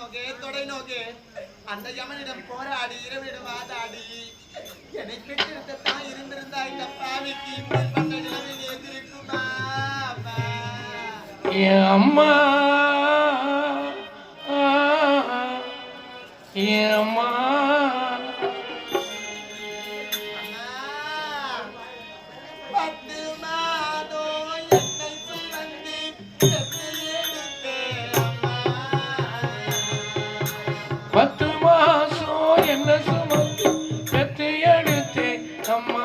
நோக்கே தொடை நோக்கே அந்த யமனிடம் போராடி இரவிடம் வாதாடி என்னை பெற்றிருக்கத்தான் இருந்திருந்தா இந்த பாவிக்கு இப்படி பண்ண நிலைமையில் எதிர்க்குமா அம்மா அம்மா பத்து மாசம் என்ன சுமந்து பெற்று எடுத்தேன் அம்மா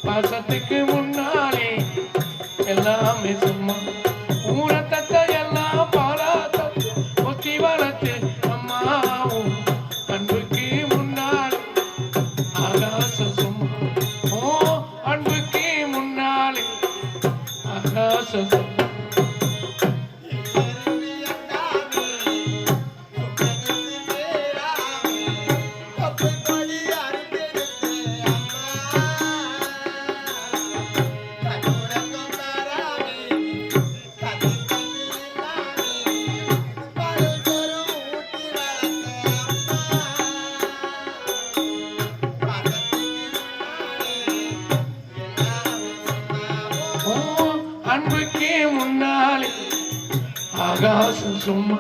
பாசத்துக்கு முன்னாலே எல்லாமே சும்மா ஊரத்தத்தை எல்லாம் பாலாத்த ஒத்தி வளர்த்து அம்மாவும் அன்புக்கு முன்னாலே ஆகாசம் சும்மா ஓ அன்புக்கு முன்னாலே ஆகாசம் சும்மா அன்புக்கே முன்னாலே ஆகாசம் சும்மா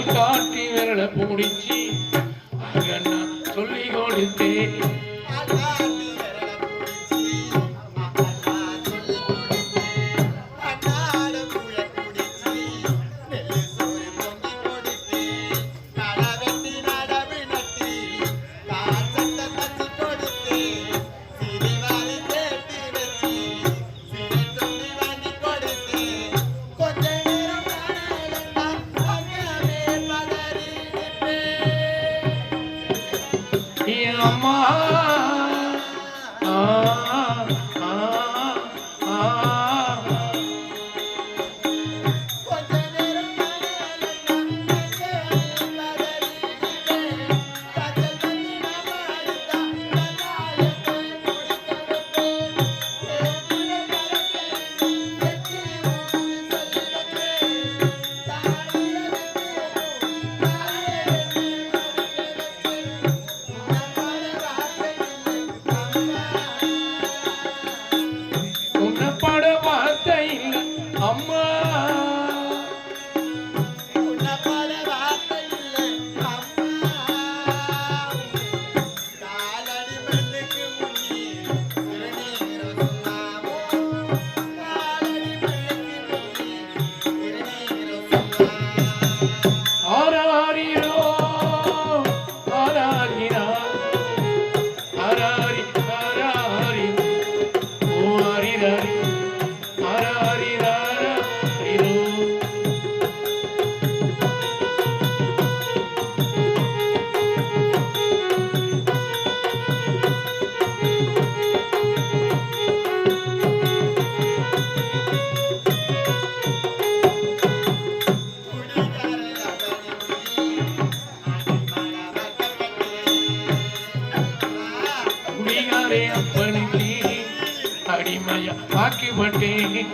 காட்டி விரல பூடிச்சு அகண்ணா சொல்லி கொடுத்தேன் அம்மா அப்பனுக்கு அடிமையா ஆக்கிப்பட்டேன்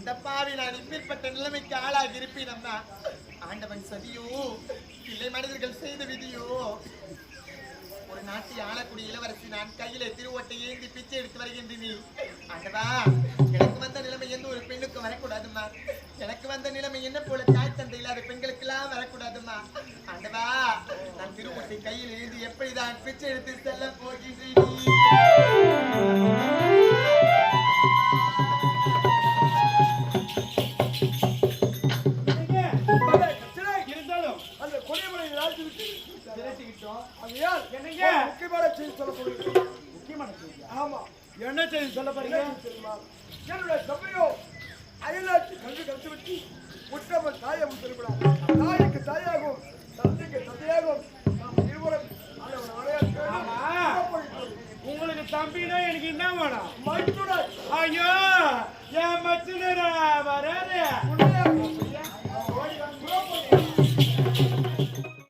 இந்த பாவி நான் இப்பேற்பட்ட நிலைமைக்கு ஆளாகி இருப்பேன் அம்மா. ஆண்டவன் சதியோ இல்லை மனிதர்கள் செய்த விதியோ. ஒரு நாட்டை ஆளக்கூடிய இளவரசி நான் கையிலே திருவோட்டை ஏந்தி பிச்சை எடுத்து வருகின்றேன். ஆண்டவா, எனக்கு வந்த நிலைமை எந்த ஒரு பெண்ணுக்கும் வரக்கூடாதுமா. எனக்கு வந்த நிலைமை என்ன போல தாய் தந்தை இல்லாத பெண்களுக்கெல்லாம் வரக்கூடாதுமா. ஆண்டவா, நான் திருவோட்டை கையில் ஏந்தி எப்படிதான் பிச்சை எடுத்து செல்ல போகின்றேன். என்ன செய்தி சொல்ல போறீங்க? என்னுடைய சபையோ அயலாட்சி கல்வி கற்றுவிட்டு உற்றவர் தாயம் திருவிழா தாய்க்கு தாயாகும் தந்தைக்கு தந்தையாகும் நாம் இருவரும் உங்களுக்கு தம்பினா எனக்கு என்ன வேணும்? ஐயோ என் மச்சினரா